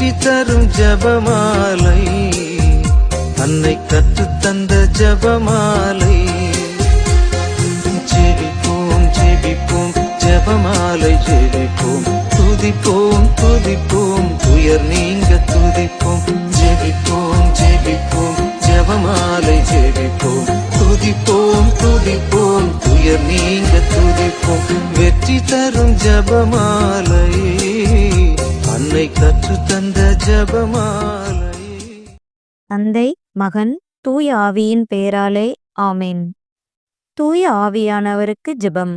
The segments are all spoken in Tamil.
வெற்றி தரும் ஜபமாலை, அன்னை கற்றுத்தந்த ஜபமாலை. ஜெபிப்போம் ஜெபிப்போம் ஜபமாலை ஜெபிப்போம், துதிப்போம் துதிப்போம் துயர் நீங்க துதிப்போம். ஜெபிப்போம் ஜெபிப்போம் ஜபமாலை ஜெபிப்போம், துதிப்போம் துதிப்போம் துயர் நீங்க துதிப்போம். வெற்றி தரும் ஜபமாலை, அன்னை கற்றுத்தந்த ஜபமாலை. தந்தை, மகன், தூய ஆவியின் பெயராலே ஆமென். தூய ஆவியானவருக்கு ஜெபம்.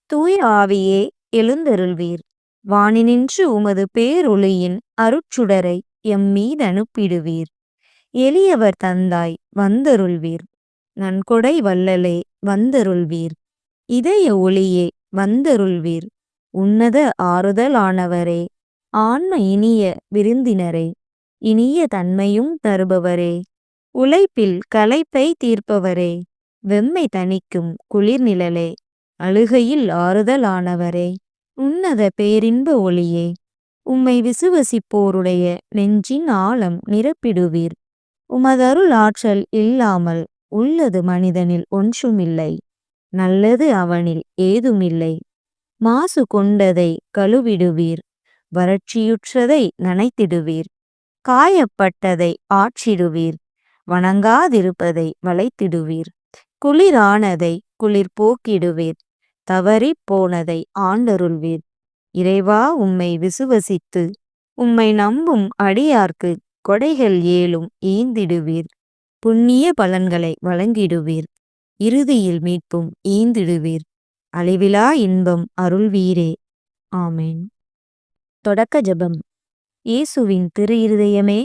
தூய ஆவியே எழுந்தருள்வீர். வானினின்று உமது பேரொளியின் அருட்சுடரை எம்மீது அனுப்பிடுவீர். எளியவர் தந்தாய் வந்தருள்வீர். நன்கொடை வள்ளலே வந்தருள்வீர். இதய ஒளியே வந்தருள்வீர். உன்னத ஆறுதலானவரே, ஆன்ம இனிய விருந்தினரே, இனிய தன்மையும் தருபவரே, உழைப்பில் களைப்பை தீர்ப்பவரே, வெம்மை தணிக்கும் குளிர்நிழலே, அழுகையில் ஆறுதலானவரே, உன்னத பேரின்ப ஒளியே, உம்மை விசுவசிப்போருடைய நெஞ்சின் ஆழம் நிரப்பிடுவீர். உமதருள் ஆற்றல் இல்லாமல் உள்ளது மனிதனில் ஒன்றுமில்லை. நல்லது அவனில் ஏதுமில்லை. மாசு கொண்டதை கழுவிடுவீர். வறட்சியுற்றதை நனைத்திடுவீர். காயப்பட்டதை ஆற்றிடுவீர். வணங்காதிருப்பதை வளைத்திடுவீர். குளிரானதை குளிர் போக்கிடுவீர். தவறி போனதை ஆண்டருள்வீர். இறைவா, உம்மை விசுவசித்து உம்மை நம்பும் அடியார்க்கு கொடைகள் ஏழும் ஈந்திடுவீர். புண்ணிய பலன்களை வழங்கிடுவீர். இறுதியில் மீட்பும் ஈந்திடுவீர். அழிவிலா இன்பம் அருள்வீரே. ஆமேன். தொடக்க ஜெபம். இயேசுவின் திரு இருதயமே,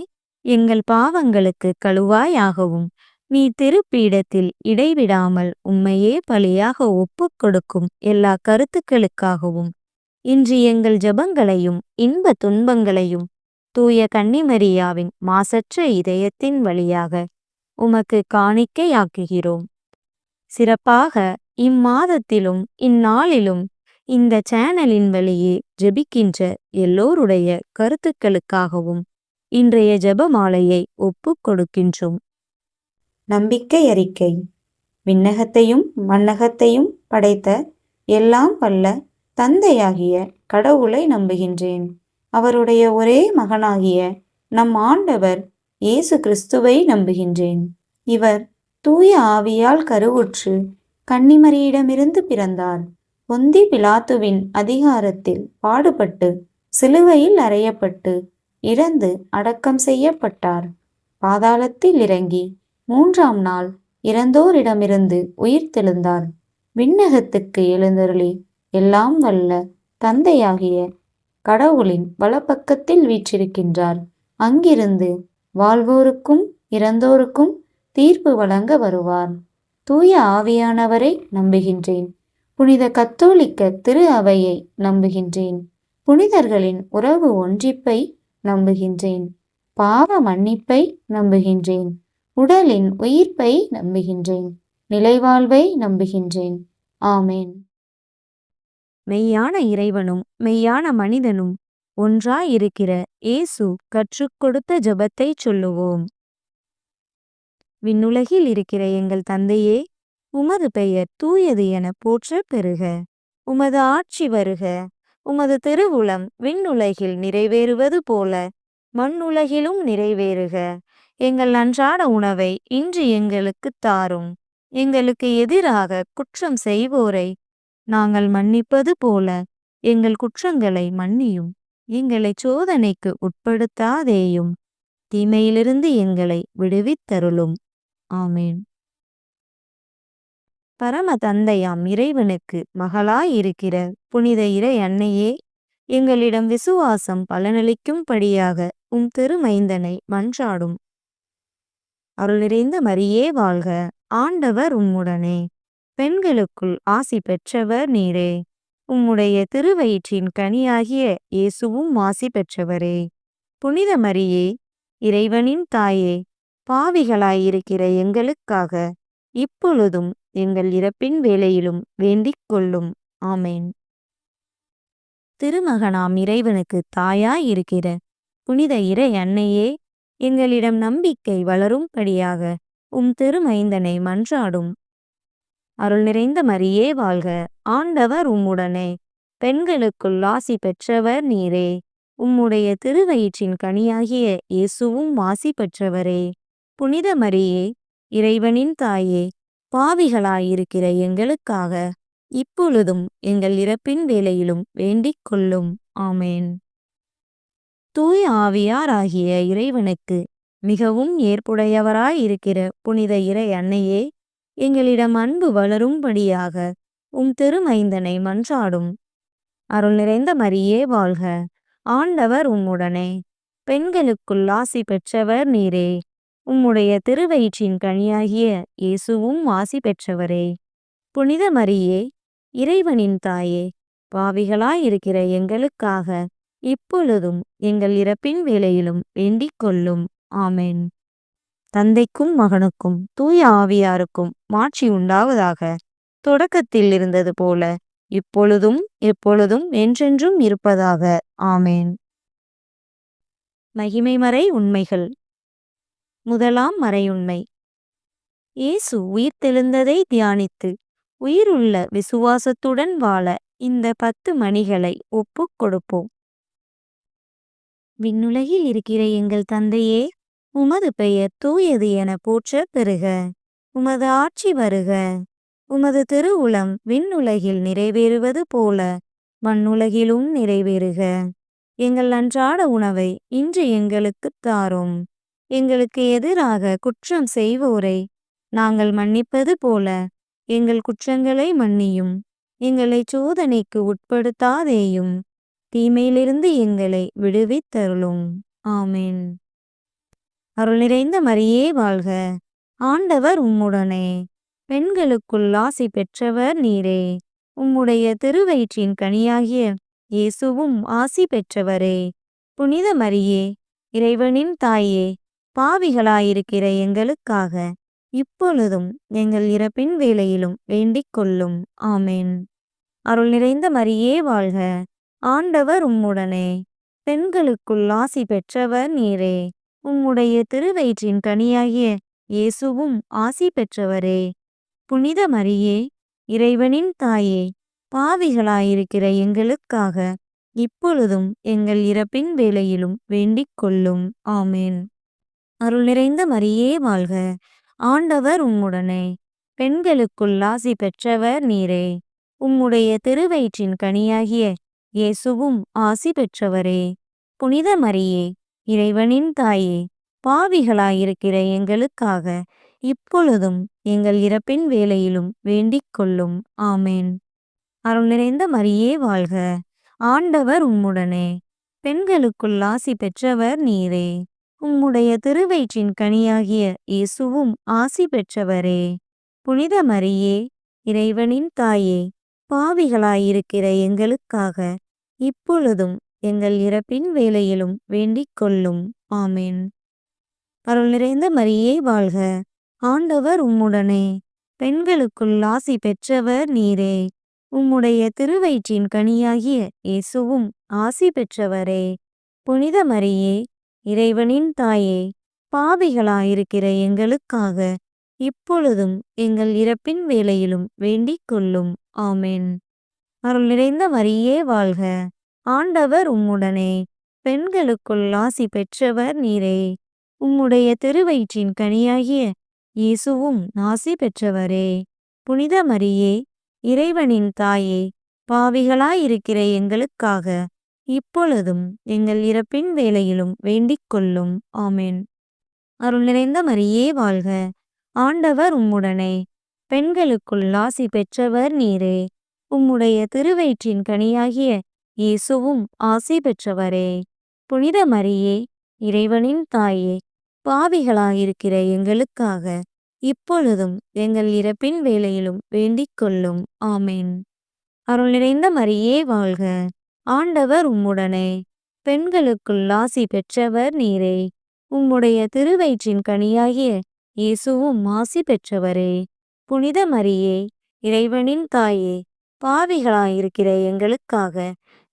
எங்கள் பாவங்களுக்கு கழுவாயாகவும் நீ திருப்பீடத்தில் இடைவிடாமல் உம்மையே பலியாக ஒப்புக் கொடுக்கும் எல்லா கருத்துக்களுக்காகவும் இன்று எங்கள் ஜெபங்களையும் இன்ப துன்பங்களையும் தூய கன்னிமரியாவின் மாசற்ற இதயத்தின் வழியாக உமக்கு காணிக்கையாக்குகிறோம். சிறப்பாக இம்மாதத்திலும் இந்நாளிலும் இந்த சேனலின் வழியே ஜெபிக்கின்ற எல்லோருடைய கருத்துக்களுக்காகவும் இன்றைய ஜெபமாலையை ஒப்புக் கொடுக்கின்றோம். நம்பிக்கை அறிக்கை. விண்ணகத்தையும் மண்ணகத்தையும் படைத்த எல்லாம் வல்ல தந்தையாகிய கடவுளை நம்புகின்றேன். அவருடைய ஒரே மகனாகிய நம் ஆண்டவர் இயேசு கிறிஸ்துவை நம்புகின்றேன். இவர் தூய ஆவியால் கருவுற்று கன்னிமரியிடமிருந்து பிறந்தார். பொந்தி பிலாத்துவின் அதிகாரத்தில் பாடுபட்டு சிலுவையில் அறையப்பட்டு இறந்து அடக்கம் செய்யப்பட்டார். பாதாளத்தில் இறங்கி 3ஆம் நாள் இறந்தோரிடமிருந்து உயிர்த்தெழுந்தார். விண்ணகத்துக்கு எழுந்தருளி எல்லாம் வல்ல தந்தையாகிய கடவுளின் வலப்பக்கத்தில் வீற்றிருக்கின்றார். அங்கிருந்து வாழ்வோருக்கும் இறந்தோருக்கும் தீர்ப்பு வழங்க வருவார். தூய ஆவியானவரை நம்புகின்றேன். புனித கத்தோலிக்க திரு அவையை நம்புகின்றேன். புனிதர்களின் உறவு ஒன்றிப்பை நம்புகின்றேன். பாவ மன்னிப்பை நம்புகின்றேன். உடலின் உயிர்ப்பை நம்புகின்றேன். நிலைவாழ்வை நம்புகின்றேன். ஆமேன். மெய்யான இறைவனும் மெய்யான மனிதனும் ஒன்றாயிருக்கிற இயேசு கற்றுக் கொடுத்த ஜெபத்தை சொல்லுவோம். விண்ணுலகில் இருக்கிற எங்கள் தந்தையே, உமது பெயர் தூயது என போற்றப் பெறுக. உமது ஆட்சி வருக. உமது திருவுளம் விண்ணுலகில் நிறைவேறுவது போல மண்ணுலகிலும் நிறைவேறுக. எங்கள் அன்றாட உணவை இன்று எங்களுக்குத் தாரும். எங்களுக்கு எதிராக குற்றம் செய்வோரை நாங்கள் மன்னிப்பது போல எங்கள் குற்றங்களை மன்னியும். எங்களை சோதனைக்கு உட்படுத்தாதேயும், தீமையிலிருந்து எங்களை விடுவித்தருளும். ஆமேன். பரம தந்தையாம் இறைவனுக்கு மகளாயிருக்கிற புனித இறை அன்னையே, எங்களிடம் விசுவாசம் பலனளிக்கும்படியாக உம் திருமைந்தனை மன்றாடும். அருள் நிறைந்த மரியே வாழ்க. ஆண்டவர் உம்முடனே. பெண்களுக்குள் ஆசி பெற்றவர் நீரே. உம்முடைய திருவயிற்றின் கனியாகிய இயேசுவும் ஆசி பெற்றவரே. புனித மரியே, இறைவனின் தாயே, பாவிகளாயிருக்கிற எங்களுக்காக இப்பொழுதும் எங்கள் இறப்பின் வேளையிலும் வேண்டிக் கொள்ளும். ஆமேன். திருமகனாம் இறைவனுக்கு தாயாயிருக்கிற புனித இறை அன்னையே, எங்களிடம் நம்பிக்கை வளரும்படியாக உம் திருமைந்தனை மன்றாடும். அருள் நிறைந்த மரியே வாழ்க! ஆண்டவர் உம்முடனே, பெண்களுக்குள் ஆசி பெற்றவர் நீரே. உம்முடைய திருவயிற்றின் கனியாகிய இயேசுவும் ஆசி பெற்றவரே. புனித மரியே, இறைவனின் தாயே, பாவிகளாயிருக்கிற எங்களுக்காக இப்பொழுதும் எங்கள் இறப்பின் வேளையிலும் வேண்டிக் கொள்ளும். ஆமேன். தூய ஆவியாராகிய இறைவனுக்கு மிகவும் ஏற்புடையவராயிருக்கிற புனித இறை அன்னையே, எங்களிடம் அன்பு வளரும்படியாக உம் திருமைந்தனை மன்றாடும். அருள் நிறைந்த மரியே வாழ்க! ஆண்டவர் உம்முடனே, பெண்களுக்குள் ஆசி பெற்றவர் நீரே. உம்முடைய திருவயிற்றின் கனியாகிய இயேசுவும் ஆசி பெற்றவரே. புனித மரியே, இறைவனின் தாயே, பாவிகளாயிருக்கிற எங்களுக்காக இப்பொழுதும் எங்கள் இறப்பின் வேளையிலும் வேண்டிக் கொள்ளும். ஆமேன். தந்தைக்கும் மகனுக்கும் தூய ஆவியாருக்கும் மாட்சி உண்டாவதாக. தொடக்கத்தில் இருந்தது போல இப்பொழுதும் எப்பொழுதும் என்றென்றும் இருப்பதாக. ஆமேன். மகிமைமறை உண்மைகள். முதலாம் மறையுண்மை. இயேசு உயிர்த்தெழுந்ததை தியானித்து உயிருள்ள விசுவாசத்துடன் வாழ இந்த 10 மணிகளை ஒப்புக் கொடுப்போம். விண்ணுலகில் இருக்கிற எங்கள் தந்தையே, உமது பெயர் தூயது என போற்றப் பெறுக. உமது ஆட்சி வருக. உமது திருவுளம் விண்ணுலகில் நிறைவேறுவது போல மண்ணுலகிலும் நிறைவேறுக. எங்கள் அன்றாட உணவை இன்று எங்களுக்குத் தாரும். எங்களுக்கு எதிராக குற்றம் செய்வோரை நாங்கள் மன்னிப்பது போல எங்கள் குற்றங்களை மன்னியும். எங்களை சோதனைக்கு உட்படுத்தாதேயும், தீமையிலிருந்து எங்களை விடுவித்தருளும். ஆமேன். அருள் நிறைந்த மரியே வாழ்க! ஆண்டவர் உம்முடனே, பெண்களுக்குள் ஆசி பெற்றவர் நீரே. உம்முடைய திருவயிற்றின் கனியாகிய இயேசுவும் ஆசி பெற்றவரே. புனித மரியே, இறைவனின் தாயே, பாவிகளாயிருக்கிற எங்களுக்காக இப்பொழுதும் எங்கள் இறப்பின் வேளையிலும் வேண்டிக் கொள்ளும். ஆமேன். அருள் நிறைந்த மரியே வாழ்க! ஆண்டவர் உம்முடனே, பெண்களுக்குள் ஆசி பெற்றவர் நீரே. உம்முடைய திருவயிற்றின் கனியாகிய இயேசுவும் ஆசி பெற்றவரே. புனித மரியே, இறைவனின் தாயே, பாவிகளாயிருக்கிற எங்களுக்காக இப்பொழுதும் எங்கள் இறப்பின் வேளையிலும் வேண்டிக் கொள்ளும். ஆமேன். அருள் நிறைந்த மரியே வாழ்க! ஆண்டவர் உம்முடனே, பெண்களுக்குள் ஆசி பெற்றவர் நீரே. உம்முடைய திருவயிற்றின் கனியாகிய இயேசுவும் ஆசி பெற்றவரே. புனித மரியே, இறைவனின் தாயே, பாவிகளாயிருக்கிற எங்களுக்காக இப்பொழுதும் எங்கள் இறப்பின் வேளையிலும் வேண்டிக் கொள்ளும். ஆமேன். அருள் நிறைந்த மரியே வாழ்க! ஆண்டவர் உம்முடனே, பெண்களுக்குள் ஆசி பெற்றவர் நீரே. உம்முடைய திருவயிற்றின் கனியாகிய இயேசுவும் ஆசி பெற்றவரே. புனித மரியே, இறைவனின் தாயே, பாவிகளாயிருக்கிற எங்களுக்காக இப்பொழுதும் எங்கள் இறப்பின் வேளையிலும் வேண்டிக் கொள்ளும். ஆமேன். அருள் நிறைந்த மரியே வாழ்க! ஆண்டவர் உம்முடனே, பெண்களுக்குள் ஆசி பெற்றவர் நீரே. உம்முடைய திருவயிற்றின் கனியாகிய இயேசுவும் ஆசி பெற்றவரே. புனித மரியே, இறைவனின் தாயே, பாவிகளாயிருக்கிற எங்களுக்காக இப்பொழுதும் எங்கள் இறப்பின் வேளையிலும் வேண்டிக் கொள்ளும். ஆமேன். அருள் நிறைந்த மரியே வாழ்க! ஆண்டவர் உம்முடனே, பெண்களுக்குள் ஆசி பெற்றவர் நீரே. உம்முடைய திருவயிற்றின் கனியாகிய இயேசுவும் ஆசி பெற்றவரே. புனித மரியே, இறைவனின் தாயே, பாவிகளாயிருக்கிற எங்களுக்காக இப்பொழுதும் எங்கள் இறப்பின் வேளையிலும் வேண்டிக் கொள்ளும். ஆமேன். அருள் நிறைந்த மரியே வாழ்க! ஆண்டவர் உம்முடனே, பெண்களுக்குள் ஆசி பெற்றவர் நீரே. உம்முடைய திருவயிற்றின் கனியாகிய இயேசுவும் ஆசி பெற்றவரே. புனித மரியே, இறைவனின் தாயே, பாவிகளாயிருக்கிற எங்களுக்காக இப்பொழுதும் எங்கள் இறப்பின் வேளையிலும் வேண்டிக் கொள்ளும். ஆமேன். அருள் நிறைந்த மரியே வாழ்க! ஆண்டவர் உம்முடனே, பெண்களுக்குள் ஆசி பெற்றவர் நீரே. உம்முடைய திருவயிற்றின் கனியாகிய இயேசுவும் ஆசி பெற்றவரே. புனித மரியே, இறைவனின் தாயே, பாவிகளாயிருக்கிற எங்களுக்காக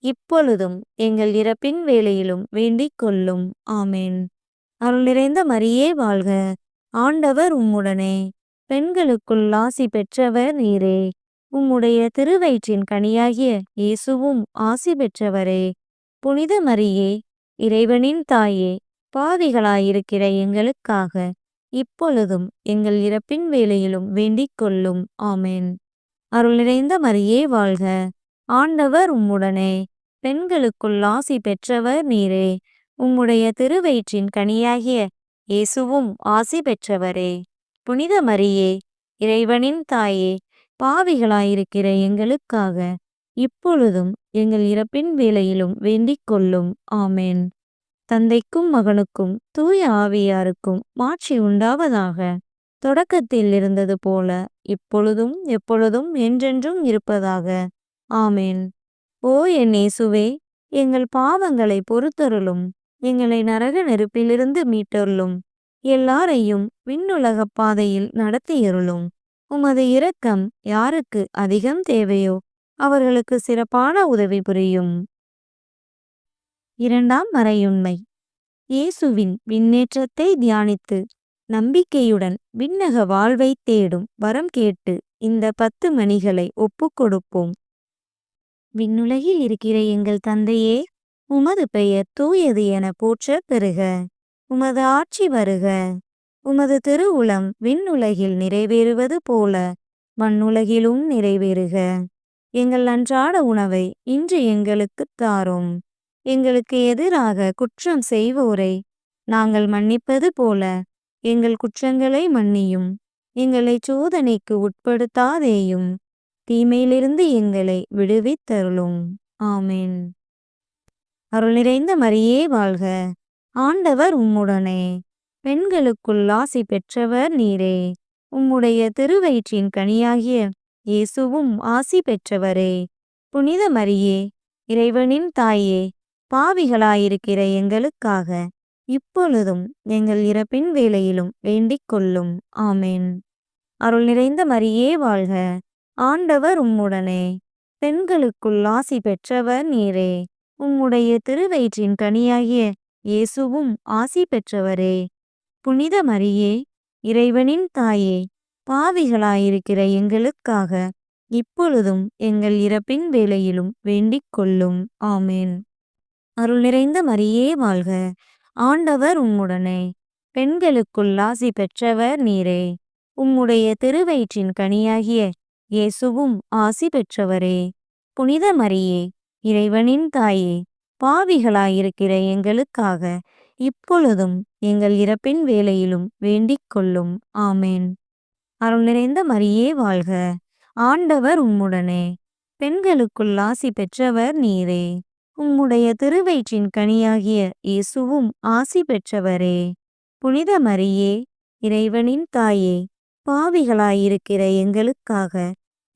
இப்பொழுதும் எங்கள் இறப்பின் வேளையிலும் வேண்டிக் கொள்ளும். ஆமென். அருள் நிறைந்த மரியே வாழ்க, ஆண்டவர் உம்முடனே, பெண்களுக்குள் ஆசி பெற்றவர் நீரே. உம்முடைய திருவயிற்றின் கனியாகிய இயேசுவும் ஆசி பெற்றவரே. புனித மரியே, இறைவனின் தாயே, பாவிகளாயிருக்கிற எங்களுக்காக இப்பொழுதும் எங்கள் இறப்பின் வேளையிலும் வேண்டிக் கொள்ளும். ஆமென். அருள் நிறைந்த மரியே வாழ்க, ஆண்டவர் உம்முடனே, பெண்களுக்குள் ஆசி பெற்றவர் நீரே. உம்முடைய திருவயிற்றின் கனியாகிய இயேசுவும் ஆசி பெற்றவரே. புனித மரியே, இறைவனின் தாயே, பாவிகளாயிருக்கிற எங்களுக்காக இப்பொழுதும் எங்கள் இறப்பின் வேளையிலும் வேண்டிக் கொள்ளும். ஆமென். தந்தைக்கும் மகனுக்கும் தூய ஆவியாருக்கும் மாட்சி உண்டாவதாக. தொடக்கத்தில் இருந்தது போல இப்பொழுதும் எப்பொழுதும் என்றென்றும் இருப்பதாக. ஆமென். ஓ என் இயேசுவே, எங்கள் பாவங்களை பொறுத்தருளும். எங்களை நரக நெருப்பிலிருந்து மீட்டருளும். எல்லாரையும் விண்ணுலகப் பாதையில் நடத்தியருளும். உமது இரக்கம் யாருக்கு அதிகம் தேவையோ அவர்களுக்கு சிறப்பான உதவி புரியும். இரண்டாம் மறையுண்மை. இயேசுவின் விண்ணேற்றத்தை தியானித்து நம்பிக்கையுடன் விண்ணக வாழ்வை தேடும் வரம் கேட்டு இந்த 10 மணிகளை ஒப்புக்கொடுப்போம். விண்ணுலகில் இருக்கிற எங்கள் தந்தையே, உமது பெயர் தூயது என போற்றப் பெறுக. உமது ஆட்சி வருக. உமது திருவுளம் விண்ணுலகில் நிறைவேறுவது போல மண்ணுலகிலும் நிறைவேறுக. எங்கள் அன்றாட உணவை இன்று எங்களுக்குத் தாரும். எங்களுக்கு எதிராக குற்றம் செய்வோரை நாங்கள் மன்னிப்பது போல எங்கள் குற்றங்களை மன்னியும். எங்களை சோதனைக்கு உட்படுத்தாதேயும், தீமையிலிருந்து எங்களை விடுவித்தருளும். ஆமென். அருள் நிறைந்த மரியே வாழ்க, ஆண்டவர் உம்முடனே, பெண்களுக்குள் ஆசி பெற்றவர் நீரே. உம்முடைய திருவயிற்றின் கனியாகிய இயேசுவும் ஆசி பெற்றவரே. புனித மரியே, இறைவனின் தாயே, பாவிகளாயிருக்கிற எங்களுக்காக இப்பொழுதும் எங்கள் இறப்பின் வேளையிலும் வேண்டிக் கொள்ளும். ஆமென். அருள் நிறைந்த மரியே வாழ்க, ஆண்டவர் உம்முடனே, பெண்களுக்குள் ஆசி பெற்றவர் நீரே. உம்முடைய திருவயிற்றின் கனியாகிய இயேசுவும் ஆசி பெற்றவரே. புனித மரியே, இறைவனின் தாயே, பாவிகளாயிருக்கிற எங்களுக்காக இப்பொழுதும் எங்கள் இறப்பின் வேளையிலும் வேண்டிக் கொள்ளும். ஆமென். அருள் நிறைந்த மரியே வாழ்க, ஆண்டவர் உம்முடனே, பெண்களுக்குள் ஆசி பெற்றவர் நீரே. உம்முடைய திருவயிற்றின் கனியாகிய இயேசுவும் ஆசி பெற்றவரே. புனித மரியே, இறைவனின் தாயே, பாவிகளாயிருக்கிற எங்களுக்காக இப்பொழுதும் எங்கள் இறப்பின் வேளையிலும் வேண்டிக் கொள்ளும். ஆமென். அருள் நிறைந்த மரியே வாழ்க, ஆண்டவர் உம்முடனே, பெண்களுக்குள் ஆசி பெற்றவர் நீரே. உம்முடைய திருவயிற்றின் கனியாகிய இயேசுவும் ஆசி பெற்றவரே. புனித மரியே, இறைவனின் தாயே, பாவிகளாயிருக்கிற எங்களுக்காக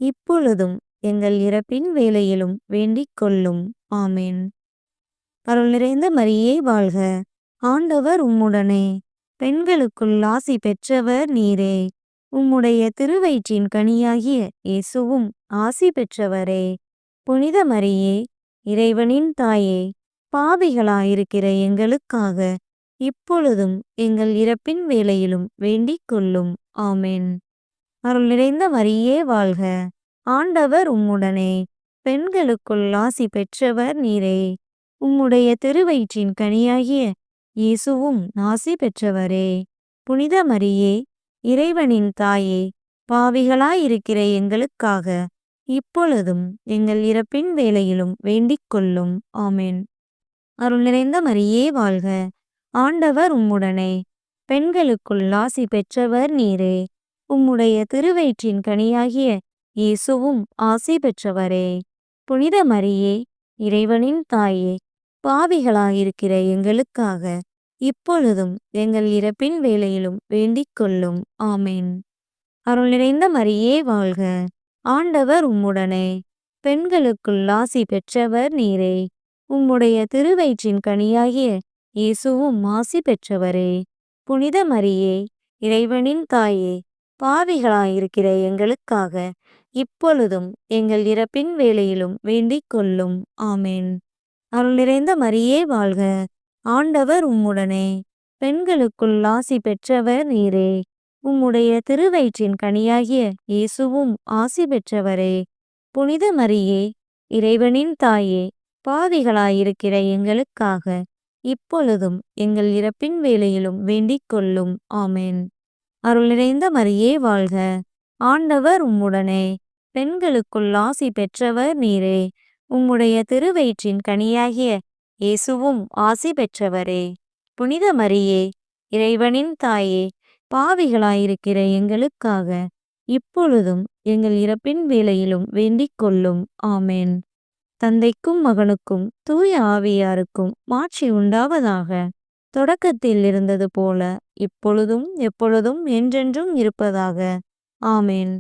இப்பொழுதும் எங்கள் இறப்பின் வேளையிலும் வேண்டிக் கொள்ளும். ஆமென். அருள் நிறைந்த மரியே வாழ்க, ஆண்டவர் உம்முடனே, பெண்களுக்குள் ஆசி பெற்றவர் நீரே. உம்முடைய திருவயிற்றின் கனியாகிய இயேசுவும் ஆசி பெற்றவரே. புனித மரியே, இறைவனின் தாயே, பாவிகளாயிருக்கிற எங்களுக்காக இப்பொழுதும் எங்கள் இறப்பின் வேளையிலும் வேண்டிக் கொள்ளும். ஆமென். அருள் நிறைந்த மரியே வாழ்க, ஆண்டவர் உம்முடனே, பெண்களுக்குள் ஆசி பெற்றவர் நீரே. உம்முடைய திருவயிற்றின் கனியாகிய இயேசுவும் ஆசி பெற்றவரே. புனித மரியே, இறைவனின் தாயே, பாவிகளாயிருக்கிற எங்களுக்காக இப்பொழுதும் எங்கள் இறப்பின் வேளையிலும் வேண்டிக் கொள்ளும். ஆமென். அருள் நிறைந்த மரியே வாழ்க, ஆண்டவர் உம்முடனே, பெண்களுக்குள் ஆசி பெற்றவர் நீரே. உம்முடைய திருவயிற்றின் கனியாகிய இயேசுவும் ஆசி பெற்றவரே. புனித மரியே, இறைவனின் தாயே, பாவிகளாயிருக்கிற எங்களுக்காக இப்பொழுதும் எங்கள் இறப்பின் வேளையிலும் வேண்டிக் கொள்ளும். ஆமென். அருள் நிறைந்த மரியே வாழ்க, ஆண்டவர் உம்முடனே, பெண்களுக்குள் ஆசி பெற்றவர் நீரே. உம்முடைய திருவயிற்றின் கனியாகிய இயேசுவும் ஆசி பெற்றவரே. புனித மரியே, இறைவனின் தாயே, பாவிகளாயிருக்கிற எங்களுக்காக இப்பொழுதும் எங்கள் இறப்பின் வேளையிலும் வேண்டிக் கொள்ளும். ஆமென். அருள் நிறைந்த மரியே வாழ்க, ஆண்டவர் உம்முடனே, பெண்களுக்குள் ஆசி பெற்றவர் நீரே. உம்முடைய திருவயிற்றின் கனியாகிய இயேசுவும் ஆசி பெற்றவரே. புனித மரியே, இறைவனின் தாயே, பாவிகளாயிருக்கிற எங்களுக்காக இப்பொழுதும் எங்கள் இறப்பின் வேளையிலும் வேண்டிக் கொள்ளும். ஆமென். அருள் நிறைந்த மரியே வாழ்க, ஆண்டவர் உம்முடனே, பெண்களுக்குள் ஆசி பெற்றவர் நீரே. உம்முடைய திருவயிற்றின் கனியாகிய இயேசுவும் ஆசி பெற்றவரே. புனித மரியே, இறைவனின் தாயே, பாவிகளாயிருக்கிற எங்களுக்காக இப்பொழுதும் எங்கள் இறப்பின் வேளையிலும் வேண்டிக் கொள்ளும். ஆமென். தந்தைக்கும் மகனுக்கும் தூய ஆவியாருக்கும் மாட்சி உண்டாவதாக. தொடக்கத்தில் இருந்தது போல இப்பொழுதும் எப்பொழுதும் என்றென்றும் இருப்பதாக. ஆமென்.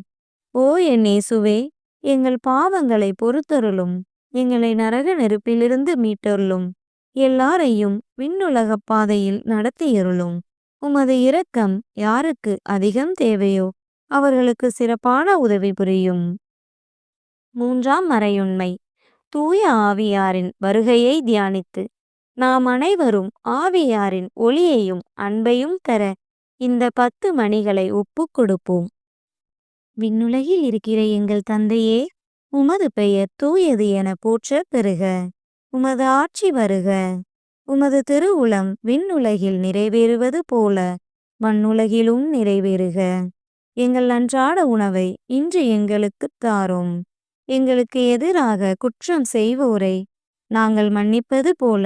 ஓ என் இயேசுவே, எங்கள் பாவங்களை பொறுத்தருளும். எங்களை நரக நெருப்பிலிருந்து மீட்டருளும். எல்லாரையும் விண்ணுலகப் பாதையில் நடத்தியருளும். உமது இரக்கம் யாருக்கு அதிகம் தேவையோ அவர்களுக்கு சிறப்பான உதவி புரியும். மூன்றாம் மறையுண்மை. தூய ஆவியாரின் வருகையை தியானித்து நாம் அனைவரும் ஆவியாரின் ஒளியையும் அன்பையும் தர இந்த 10 மணிகளை ஒப்புக் கொடுப்போம். விண்ணுலகில் இருக்கிற எங்கள் தந்தையே, உமது பெயர் தூயது என போற்றப் பெறுக. உமது ஆட்சி வருக. உமது திருவுளம் விண்ணுலகில் நிறைவேறுவது போல மண்ணுலகிலும் நிறைவேறுக. எங்கள் அன்றாட உணவை இன்று எங்களுக்குத் தாரும். எங்களுக்கு எதிராக குற்றம் செய்வோரை நாங்கள் மன்னிப்பது போல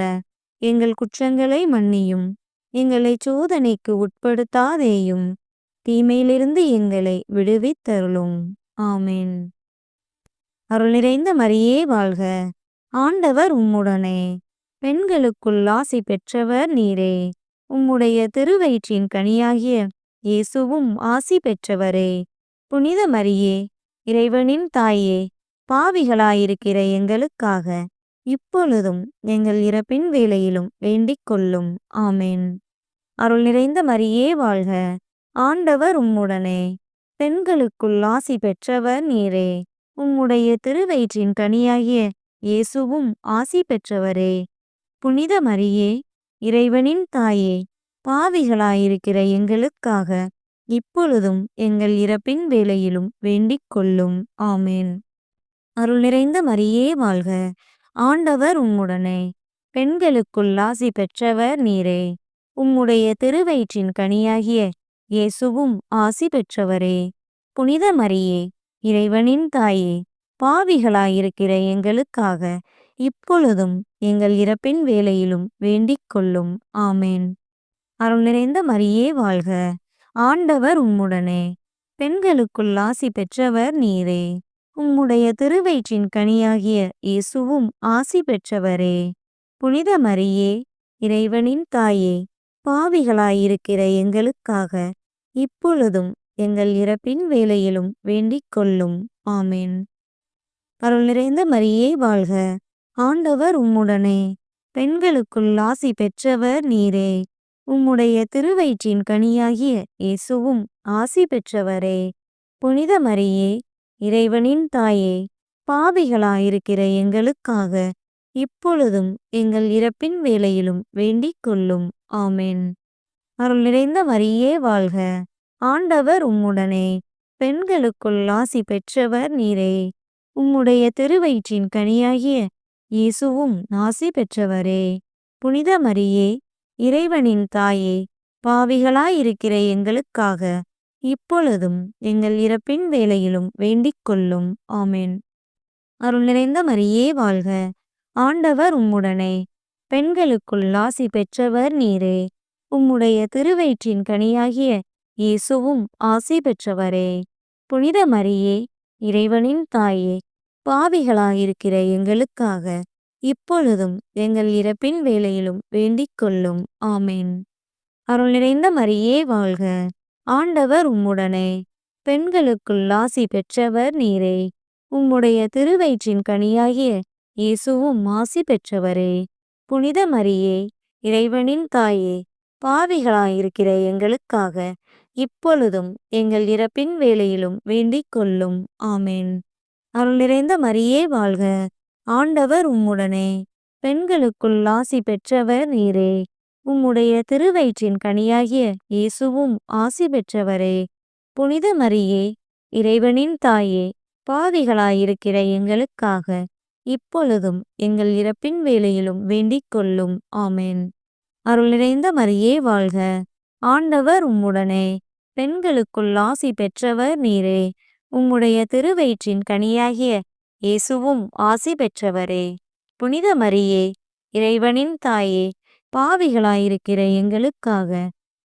எங்கள் குற்றங்களை மன்னியும். எங்களை சோதனைக்கு உட்படுத்தாதேயும், தீமையிலிருந்து எங்களை விடுவித்தருளும். ஆமென். அருள் நிறைந்த மரியே வாழ்க, ஆண்டவர் உம்முடனே, பெண்களுக்குள் ஆசி பெற்றவர் நீரே. உம்முடைய திருவயிற்றின் கனியாகிய இயேசுவும் ஆசி பெற்றவரே. புனித மரியே, இறைவனின் தாயே, பாவிகளாயிருக்கிற எங்களுக்காக இப்பொழுதும் எங்கள் இறப்பின் வேளையிலும் வேண்டிக் கொள்ளும். ஆமென். அருள் நிறைந்த மரியே வாழ்க, ஆண்டவர் உம்முடனே, பெண்களுக்குள் ஆசி பெற்றவர் நீரே. உம்முடைய திருவயிற்றின் கனியாகிய இயேசுவும் ஆசி பெற்றவரே. புனித மரியே, இறைவனின் தாயே, பாவிகளாயிருக்கிற எங்களுக்காக இப்பொழுதும் எங்கள் இறப்பின் வேளையிலும் வேண்டிக் கொள்ளும். ஆமென். அருள் நிறைந்த மரியே வாழ்க, ஆண்டவர் உம்முடனே, பெண்களுக்குள் ஆசி பெற்றவர் நீரே. உம்முடைய திருவயிற்றின் கனியாகிய இயேசுவும் ஆசி பெற்றவரே. புனித மரியே, இறைவனின் தாயே, பாவிகளாயிருக்கிற எங்களுக்காக இப்பொழுதும் எங்கள் இறப்பின் வேளையிலும் வேண்டிக் கொள்ளும். ஆமென். அருள் நிறைந்த மரியே வாழ்க, ஆண்டவர் உம்முடனே, பெண்களுக்குள் ஆசி பெற்றவர் நீரே. உம்முடைய திருவயிற்றின் கனியாகிய இயேசுவும் ஆசி பெற்றவரே. புனித மரியே, இறைவனின் தாயே, பாவிகளாயிருக்கிற எங்களுக்காக இப்பொழுதும் எங்கள் இறப்பின் வேளையிலும் வேண்டிக் கொள்ளும். ஆமென். அருள் நிறைந்த மரியே வாழ்க, ஆண்டவர் உம்முடனே, பெண்களுக்குள் ஆசி பெற்றவர் நீரே. உம்முடைய திருவயிற்றின் கனியாகிய இயேசுவும் ஆசி பெற்றவரே. புனித மரியே, இறைவனின் தாயே, பாவிகளாயிருக்கிற எங்களுக்காக இப்பொழுதும் எங்கள் இறப்பின் வேளையிலும் வேண்டிக் கொள்ளும். ஆமென். அருள் நிறைந்த மரியே வாழ்க, ஆண்டவர் உம்முடனே, பெண்களுக்குள் ஆசி பெற்றவர் நீரே. உம்முடைய திருவயிற்றின் கனியாகிய இயேசுவும் ஆசி பெற்றவரே. புனித மரியே, இறைவனின் தாயே, பாவிகளாயிருக்கிற எங்களுக்காக இப்பொழுதும் எங்கள் இறப்பின் வேளையிலும் வேண்டிக் கொள்ளும். ஆமென். அருள் நிறைந்த மரியே வாழ்க, ஆண்டவர் உம்முடனே, பெண்களுக்குள் ஆசி பெற்றவர் நீரே. உம்முடைய திருவயிற்றின் கனியாகிய இயேசுவும் ஆசி பெற்றவரே. புனித மரியே, இறைவனின் தாயே, பாவிகளாயிருக்கிற எங்களுக்காக இப்பொழுதும் எங்கள் இறப்பின் வேளையிலும் வேண்டிக் கொள்ளும். ஆமென். அருள் நிறைந்த மரியே வாழ்க, ஆண்டவர் உம்முடனே, பெண்களுக்குள் ஆசி பெற்றவர் நீரே. உம்முடைய திருவயிற்றின் கனியாகிய இயேசுவும் ஆசி பெற்றவரே. புனித மரியே, இறைவனின் தாயே, பாவிகளாயிருக்கிற எங்களுக்காக இப்பொழுதும் எங்கள் இறப்பின் வேளையிலும் வேண்டிக் கொள்ளும். ஆமென். அருள் நிறைந்த மரியே வாழ்க, ஆண்டவர் உம்முடனே, பெண்களுக்குள் ஆசி பெற்றவர் நீரே. உம்முடைய திருவயிற்றின் கனியாகிய இயேசுவும் ஆசி பெற்றவரே. புனித மரியே, இறைவனின் தாயே, பாவிகளாயிருக்கிற எங்களுக்காக இப்பொழுதும் எங்கள் இறப்பின் வேளையிலும் வேண்டிக் கொள்ளும். ஆமென். அருள் நிறைந்த மரியே வாழ்க, ஆண்டவர் உம்முடனே, பெண்களுக்குள் ஆசி பெற்றவர் நீரே. உம்முடைய திருவயிற்றின் கனியாகிய இயேசுவும் ஆசி பெற்றவரே. புனித மரியே, இறைவனின் தாயே, பாவிகளாயிருக்கிற எங்களுக்காக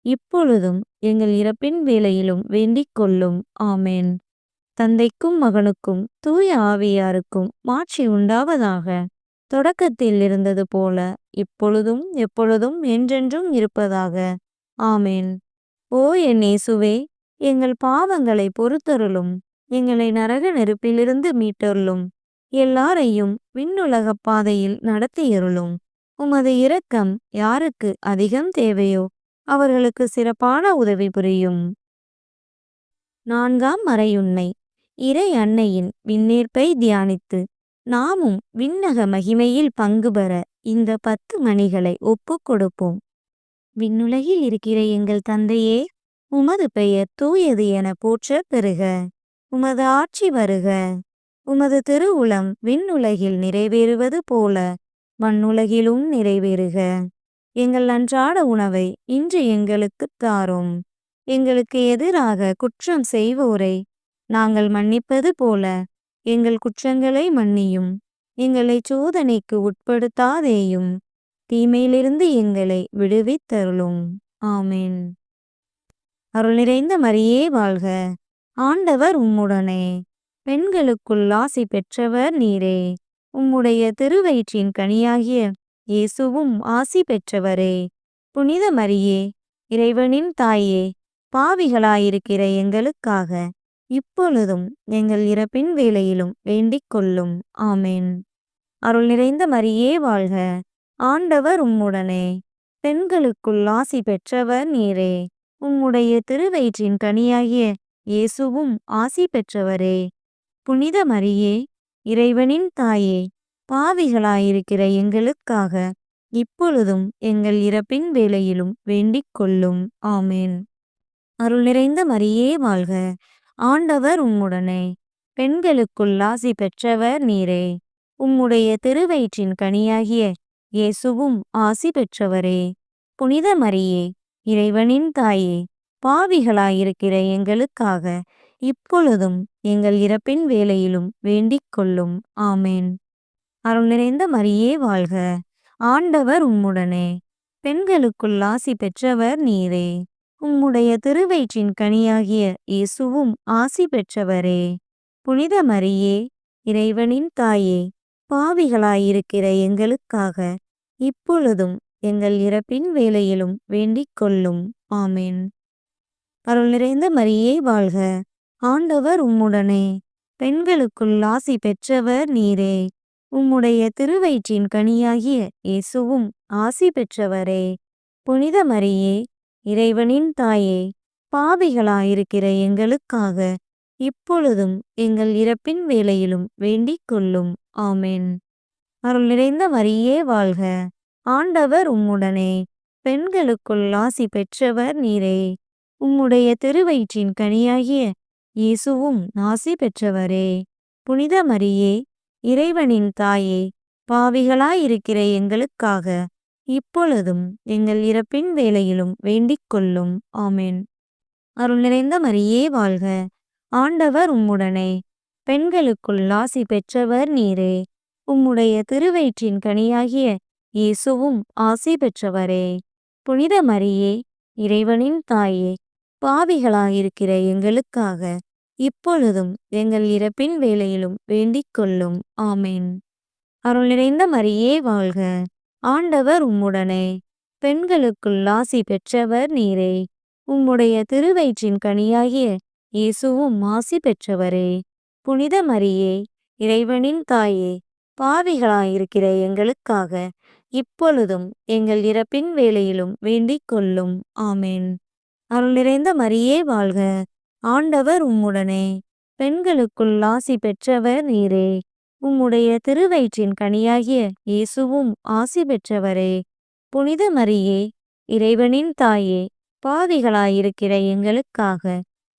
இப்பொழுதும் எங்கள் இறப்பின் வேளையிலும் வேண்டிக் கொள்ளும். ஆமென். தந்தைக்கும் மகனுக்கும் தூய ஆவியாருக்கும் மாட்சி உண்டாவதாக. தொடக்கத்தில் இருந்தது போல இப்பொழுதும் எப்பொழுதும் என்றென்றும் இருப்பதாக. ஆமென். ஓ என் இயேசுவே, எங்கள் பாவங்களை பொறுத்தருளும், எங்களை நரக நெருப்பிலிருந்து மீட்டருளும், எல்லாரையும் விண்ணுலகப் பாதையில் நடத்தியருளும். உமது இரக்கம் யாருக்கு அதிகம் தேவையோ அவர்களுக்கு சிறப்பான உதவி புரியும். 4ஆம் மறையுண்மை. இறை அன்னையின் விண்ணேற்பை தியானித்து நாமும் விண்ணக மகிமையில் பங்கு பெற இந்த 10 மணிகளை ஒப்புக் கொடுப்போம். விண்ணுலகில் இருக்கிற எங்கள் தந்தையே, உமது பெயர் தூயது என போற்றப் பெறுக. உமது ஆட்சி வருக. உமது திருவுளம் விண்ணுலகில் நிறைவேறுவது போல மண்ணுலகிலும் நிறைவேறுக. எங்கள் அன்றாட உணவை இன்று எங்களுக்குத் தாரும். எங்களுக்கு எதிராக குற்றம் செய்வோரை நாங்கள் மன்னிப்பது போல எங்கள் குற்றங்களை மன்னியும். எங்களை சோதனைக்கு உட்படுத்தாதேயும், தீமையிலிருந்து எங்களை விடுவித்தருளும். ஆமென். அருள் நிறைந்த மரியே வாழ்க, ஆண்டவர் உம்முடனே, பெண்களுக்குள் ஆசி பெற்றவர் நீரே. உம்முடைய திருவயிற்றின் கனியாகிய இயேசுவும் ஆசி பெற்றவரே. புனித மரியே, இறைவனின் தாயே, பாவிகளாயிருக்கிற எங்களுக்காக இப்பொழுதும் எங்கள் இறப்பின் வேளையிலும் வேண்டிக் கொள்ளும். ஆமென். அருள் நிறைந்த மரியே வாழ்க, ஆண்டவர் உம்முடனே, பெண்களுக்குள் ஆசி பெற்றவர் நீரே. உம்முடைய திருவயிற்றின் கனியாகிய இயேசுவும் ஆசி பெற்றவரே. புனித மரியே, இறைவனின் தாயே, பாவிகளாயிருக்கிற எங்களுக்காக இப்பொழுதும் எங்கள் இறப்பின் வேளையிலும் வேண்டிக் கொள்ளும். ஆமென். அருள் நிறைந்த மரியே வாழ்க, ஆண்டவர் உம்முடனே, பெண்களுக்குள் ஆசி பெற்றவர் நீரே. உம்முடைய திருவயிற்றின் கனியாகிய இயேசுவும் ஆசி பெற்றவரே. புனித மரியே, இறைவனின் தாயே, பாவிகளாயிருக்கிற எங்களுக்காக இப்பொழுதும் எங்கள் இறப்பின் வேளையிலும் வேண்டிக் கொள்ளும். ஆமென். அருள் நிறைந்த மரியே வாழ்க, ஆண்டவர் உம்முடனே, பெண்களுக்குள் ஆசி பெற்றவர் நீரே. உம்முடைய திருவயிற்றின் கனியாகிய இயேசுவும் ஆசி பெற்றவரே. புனித மரியே, இறைவனின் தாயே, பாவிகளாயிருக்கிற எங்களுக்காக இப்பொழுதும் எங்கள் இறப்பின் வேளையிலும் வேண்டிக் கொள்ளும். ஆமென். அருள் நிறைந்த மரியே வாழ்க, ஆண்டவர் உம்முடனே, பெண்களுக்குள் ஆசி பெற்றவர் நீரே. உம்முடைய திருவயிற்றின் கனியாகிய இயேசுவும் ஆசி பெற்றவரே. புனித மரியே, இறைவனின் தாயே, பாவிகளாயிருக்கிற எங்களுக்காக இப்பொழுதும் எங்கள் இறப்பின் வேளையிலும் வேண்டிக் கொள்ளும். ஆமென். அருள் நிறைந்த மரியே வாழ்க, ஆண்டவர் உம்முடனே, பெண்களுக்குள் ஆசி பெற்றவர் நீரே. உம்முடைய திருவயிற்றின் கனியாகிய இயேசுவும் ஆசி பெற்றவரே. புனித மரியே, இறைவனின் தாயே, பாவிகளாயிருக்கிற எங்களுக்காக இப்பொழுதும் எங்கள் இறப்பின் வேளையிலும் வேண்டிக் கொள்ளும். ஆமென். அருள் நிறைந்த மரியே வாழ்க, ஆண்டவர் உம்முடனே, பெண்களுக்குள் ஆசி பெற்றவர் நீரே. உம்முடைய திருவயிற்றின் கனியாகிய இயேசுவும் ஆசி பெற்றவரே. புனித மரியே, இறைவனின் தாயே, பாவிகளாயிருக்கிற எங்களுக்காக இப்பொழுதும் எங்கள் இறப்பின் வேளையிலும் வேண்டிக் கொள்ளும். ஆமென். அருள் நிறைந்த மரியே வாழ்க, ஆண்டவர் உம்முடனே, பெண்களுக்குள் ஆசி பெற்றவர் நீரே. உம்முடைய திருவயிற்றின் கனியாகிய இயேசுவும் ஆசி பெற்றவரே. புனித மரியே, இறைவனின் தாயே, பாவிகளாயிருக்கிற எங்களுக்காக இப்பொழுதும் எங்கள் இறப்பின் வேளையிலும் வேண்டிக் கொள்ளும். ஆமென். அருள் நிறைந்த மரியே வாழ்க. ஆண்டவர் உம்முடனே. பெண்களுக்குள் ஆசி பெற்றவர் நீரே. உம்முடைய திருவயிற்றின் கனியாகிய இயேசுவும் ஆசி பெற்றவரே. புனித மரியே, இறைவனின் தாயே, பாவிகளாயிருக்கிற எங்களுக்காக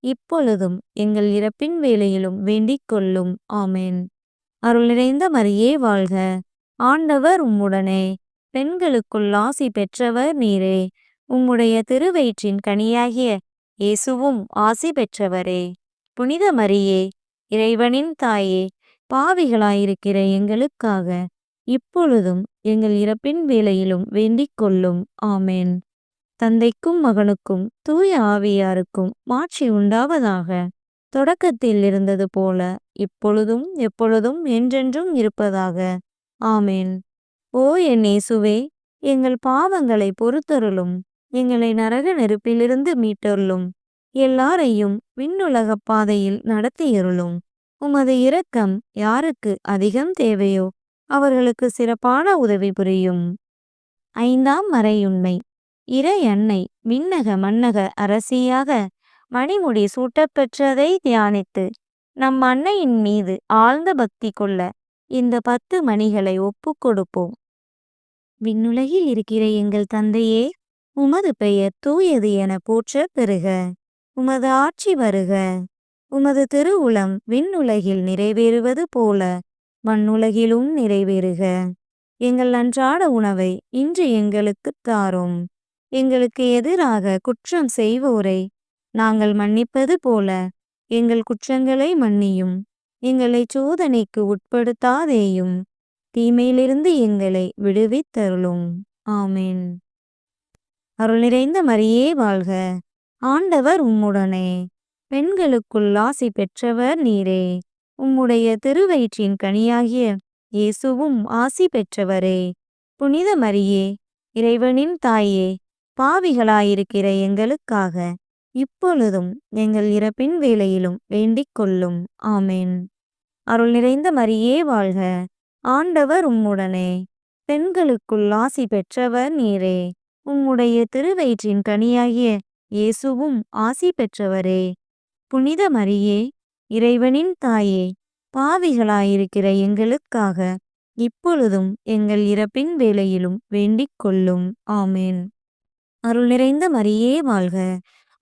இப்பொழுதும் எங்கள் இறப்பின் வேளையிலும் வேண்டிக் கொள்ளும். ஆமென். அருள் நிறைந்த மரியே வாழ்க. ஆண்டவர் உம்முடனே. பெண்களுக்குள் ஆசி பெற்றவர் நீரே. உம்முடைய திருவயிற்றின் கனியாகிய இயேசுவும் ஆசி பெற்றவரே. புனித மரியே, இறைவனின் தாயே, பாவிகளாயிருக்கிற எங்களுக்காக இப்பொழுதும் எங்கள் இறப்பின் வேளையிலும் வேண்டிக் கொள்ளும். ஆமென். தந்தைக்கும் மகனுக்கும் தூய ஆவியாருக்கும் மாட்சி உண்டாவதாக. தொடக்கத்தில் இருந்தது போல இப்பொழுதும் எப்பொழுதும் என்றென்றும் இருப்பதாக. ஆமென். ஓ என் இயேசுவே, எங்கள் பாவங்களை பொறுத்தருளும். எங்களை நரக நெருப்பிலிருந்து மீட்டருளும். எல்லாரையும் விண்ணுலகப் பாதையில் நடத்தியருளும். உமது இரக்கம் யாருக்கு அதிகம் தேவையோ அவர்களுக்கு சிறப்பான உதவி புரியும். 5ஆம் மறையுண்மை. இறை அன்னை விண்ணக மன்னக அரசியாக மணிமுடி சூட்டப்பெற்றதை தியானித்து நம் அன்னையின் மீது ஆழ்ந்த பக்தி கொள்ள இந்த 10 மணிகளை ஒப்புக்கொடுப்போம். விண்ணுலகில் இருக்கிற எங்கள் தந்தையே, உமது பெயர் தூயது என போற்றப் பெறுக. உமது ஆட்சி வருக. உமது திருவுளம் விண்ணுலகில் நிறைவேறுவது போல மண்ணுலகிலும் நிறைவேறுக. எங்கள் அன்றாட உணவை இன்று எங்களுக்குத் தாரும். எங்களுக்கு எதிராக குற்றம் செய்வோரை நாங்கள் மன்னிப்பது போல எங்கள் குற்றங்களை மன்னியும். எங்களை சோதனைக்கு உட்படுத்தாதேயும். தீமையிலிருந்து எங்களை விடுவித்தருளும். ஆமென். அருள் நிறைந்த மரியே வாழ்க. ஆண்டவர் உம்முடனே. பெண்களுக்குள் ஆசி பெற்றவர் நீரே. உம்முடைய திருவயிற்றின் கனியாகிய இயேசுவும் ஆசி பெற்றவரே. புனித மரியே, இறைவனின் தாயே, பாவிகளாயிருக்கிற எங்களுக்காக இப்பொழுதும் எங்கள் இறப்பின் வேளையிலும் வேண்டிக் கொள்ளும். ஆமென். அருள் நிறைந்த மரியே வாழ்க. ஆண்டவர் உம்முடனே. பெண்களுக்குள் ஆசி பெற்றவர் நீரே. உம்முடைய திருவயிற்றின் கனியாகிய இயேசுவும் ஆசி பெற்றவரே. புனித மரியே, இறைவனின் தாயே, பாவிகளாயிருக்கிற எங்களுக்காக இப்பொழுதும் எங்கள் இறப்பின் வேளையிலும் வேண்டிக் கொள்ளும். ஆமென். அருள் நிறைந்த மரியே வாழ்க.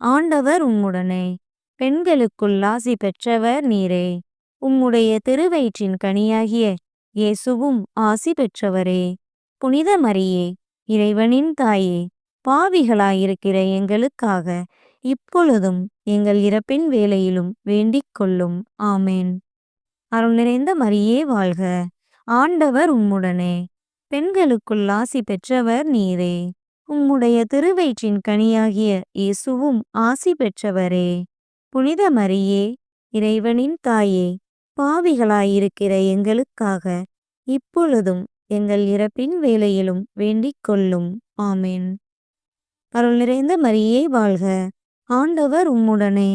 ஆண்டவர் உம்முடனே. பெண்களுக்குள் ஆசி பெற்றவர் நீரே. உம்முடைய திருவயிற்றின் கனியாகிய இயேசுவும் ஆசி பெற்றவரே. புனித மரியே, இறைவனின் தாயே, பாவிகளாயிருக்கிற எங்களுக்காக இப்பொழுதும் எங்கள் இறப்பின் வேளையிலும் வேண்டிக் கொள்ளும். ஆமென். அருள் நிறைந்த மரியே வாழ்க. ஆண்டவர் உம்முடனே. பெண்களுக்குள் ஆசி பெற்றவர் நீரே. உம்முடைய திருவயிற்றின் கனியாகிய இயேசுவும் ஆசி பெற்றவரே. புனித மரியே, இறைவனின் தாயே, பாவிகளாயிருக்கிற எங்களுக்காக இப்பொழுதும் எங்கள் இறப்பின் வேளையிலும் வேண்டிக் கொள்ளும். ஆமென். அருள் நிறைந்த மரியே வாழ்க. ஆண்டவர் உம்முடனே.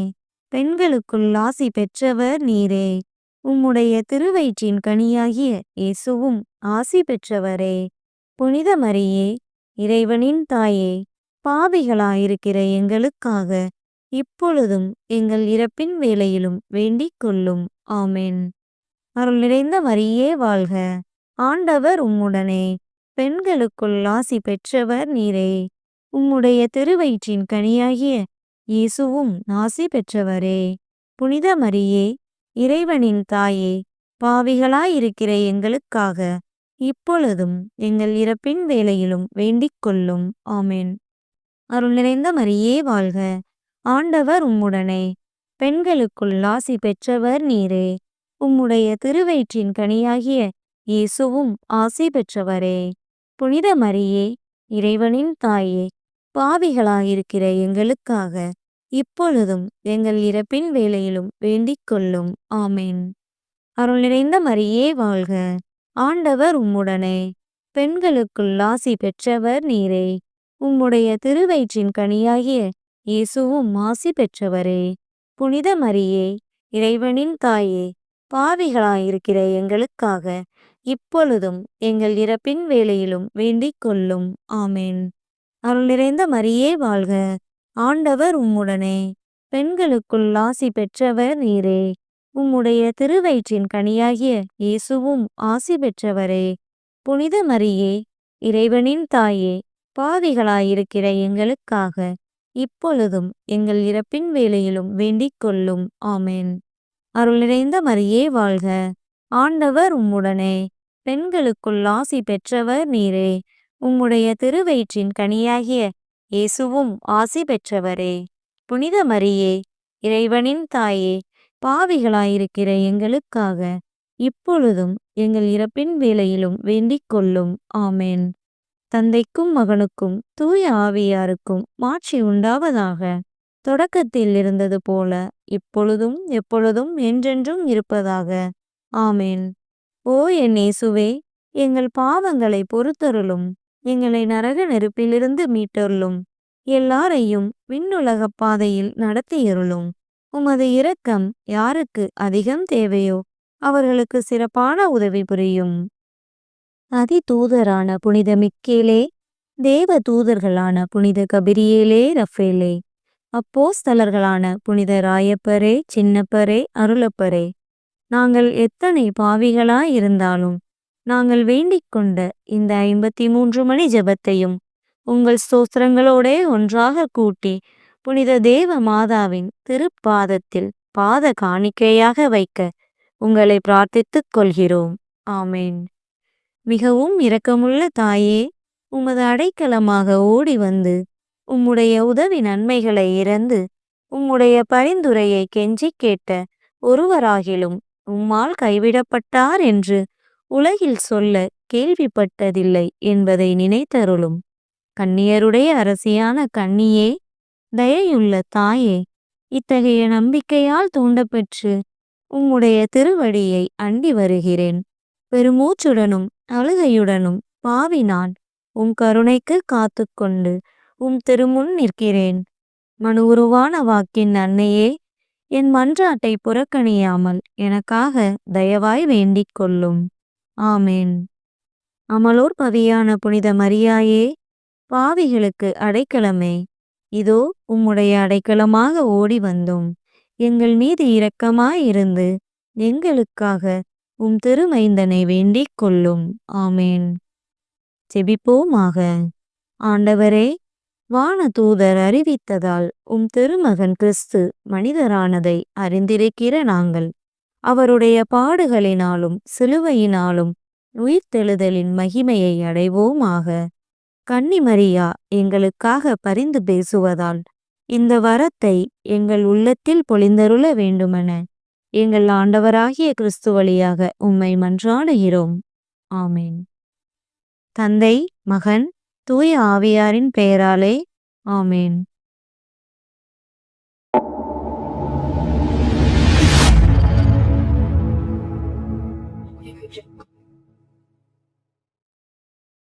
பெண்களுக்குள் ஆசி பெற்றவர் நீரே. உம்முடைய திருவயிற்றின் கனியாகிய இயேசுவும் ஆசி பெற்றவரே. புனித மரியே, இறைவனின் தாயே, பாவிகளாயிருக்கிற எங்களுக்காக இப்பொழுதும் எங்கள் இறப்பின் வேளையிலும் வேண்டிக் கொள்ளும். ஆமென். அருள் நிறைந்த மரியே வாழ்க. ஆண்டவர் உம்முடனே. பெண்களுக்குள் ஆசி பெற்றவர் நீரே. உம்முடைய திருவயிற்றின் கனியாகிய இயேசுவும் ஆசி பெற்றவரே. புனித மரியே, இறைவனின் தாயே, பாவிகளாயிருக்கிற எங்களுக்காக இப்பொழுதும் எங்கள் இறப்பின் வேளையிலும் வேண்டிக் கொள்ளும். ஆமென். அருள் நிறைந்த மரியே வாழ்க. ஆண்டவர் உம்முடனே. பெண்களுக்குள் ஆசி பெற்றவர் நீரே. உம்முடைய திருவயிற்றின் கனியாகிய இயேசுவும் ஆசி பெற்றவரே. புனித மரியே, இறைவனின் தாயே, பாவிகளாயிருக்கிற எங்களுக்காக இப்பொழுதும் எங்கள் இறப்பின் வேளையிலும் வேண்டிக் கொள்ளும். ஆமென். அருள் நிறைந்த மரியே வாழ்க. ஆண்டவர் உம்முடனே. பெண்களுக்குள் ஆசி பெற்றவர் நீரே. உம்முடைய திருவயிற்றின் கனியாகிய இயேசுவும் ஆசி பெற்றவரே. புனித மரியே, இறைவனின் தாயே, பாவிகளாயிருக்கிற எங்களுக்காக இப்பொழுதும் எங்கள் இறப்பின் வேளையிலும் வேண்டிக் கொள்ளும். ஆமென். அருள் நிறைந்த மரியே வாழ்க. ஆண்டவர் உம்முடனே, பெண்களுக்குள் ஆசி பெற்றவர் நீரே. உம்முடைய திருவயிற்றின் கனியாகிய இயேசுவும் ஆசி பெற்றவரே. புனித மரியே, இறைவனின் தாயே, பாவிகளாயிருக்கிற எங்களுக்காக இப்பொழுதும் எங்கள் இறப்பின் வேளையிலும் வேண்டிக் கொள்ளும். ஆமென். அருள் நிறைந்த மரியே வாழ்க. ஆண்டவர் உம்முடனே, பெண்களுக்குள் ஆசி பெற்றவர் நீரே. உம்முடைய திருவயிற்றின் கனியாகிய இயேசுவும் ஆசி பெற்றவரே. புனித மரியே, இறைவனின் தாயே, பாவிகளாயிருக்கிற எங்களுக்காக இப்பொழுதும் எங்கள் இறப்பின் வேளையிலும் வேண்டிக் கொள்ளும். ஆமென். தந்தைக்கும் மகனுக்கும் தூய ஆவியாருக்கும் மாட்சி உண்டாவதாக. தொடக்கத்தில் இருந்தது போல இப்பொழுதும் எப்பொழுதும் என்றென்றும் இருப்பதாக. ஆமென். ஓ என் இயேசுவே, எங்கள் பாவங்களை பொறுத்தருளும். எங்களை நரக நெருப்பிலிருந்து மீட்டருளும். எல்லாரையும் விண்ணுலகப் பாதையில் நடத்தியருளும். உமது இரக்கம் யாருக்கு அதிகம் தேவையோ அவர்களுக்கு சிறப்பான உதவி புரியும். அதிதூதரான புனித மிக்கேலே, தேவ தூதர்களான புனித கபிரியேலே, ரஃபேலே, அப்போஸ்தலர்களான புனித ராயப்பரே, சின்னப்பரே, அருளப்பரே, நாங்கள் எத்தனை பாவிகளாயிருந்தாலும் நாங்கள் வேண்டிக் கொண்ட இந்த 53 மணி ஜெபத்தையும் உங்கள் ஸ்தோத்திரங்களோடே ஒன்றாக கூட்டி புனித தேவ மாதாவின் திருப்பாதத்தில் பாத காணிக்கையாக வைக்க உங்களை பிரார்த்தித்துக் கொள்கிறோம். ஆமென். மிகவும் இரக்கமுள்ள தாயே, உமது அடைக்கலமாக ஓடி வந்து உம்முடைய உதவி நன்மைகளை இறந்து உம்முடைய பரிந்துரையை கெஞ்சி கேட்ட ஒருவராகிலும் உம்மால் கைவிடப்பட்டார் என்று உலகில் சொல்ல கேள்விப்பட்டதில்லை என்பதை நினைத்தருளும். கன்னியருடைய அரசியான கன்னியே, தயையுள்ள தாயே, இத்தகைய நம்பிக்கையால் தூண்டப்பெற்று உம்முடைய திருவடியை அண்டி வருகிறேன். பெருமூச்சுடனும் அழுகையுடனும் பாவி நான் உம் கருணைக்கு காத்துக்கொண்டு உம் திருமுன் நிற்கிறேன். மனு உருவான வாக்கின் அன்னையே, என் மன்றாட்டை புறக்கணியாமல் எனக்காக தயவாய் வேண்டிக் கொள்ளும். ஆமென். அமலோர் பவியான புனித மரியாயே, பாவிகளுக்கு அடைக்கலமே, இதோ உம்முடைய அடைக்கலமாக ஓடி வந்தோம். எங்கள் மீது இரக்கமாயிருந்து எங்களுக்காக உம் திருமைந்தனை வேண்டிக் கொள்ளும். ஆமென். ஜெபிப்போமாக. ஆண்டவரே, வானதூதர் அறிவித்ததால் உம் திருமகன் கிறிஸ்து மனிதரானதை அறிந்திருக்கிற நாங்கள் அவருடைய பாடுகளினாலும் சிலுவையினாலும் உயிர்த்தெழுதலின் மகிமையை அடைவோமாக. கன்னிமரியா எங்களுக்காக பரிந்து பேசுவதால் இந்த வரத்தை எங்கள் உள்ளத்தில் பொழிந்தருள வேண்டுமென எங்கள் ஆண்டவராகிய கிறிஸ்து வழியாக உம்மை மன்றாடுகிறோம். ஆமென். தந்தை, மகன், தூய ஆவியாரின் பெயராலே. ஆமென்.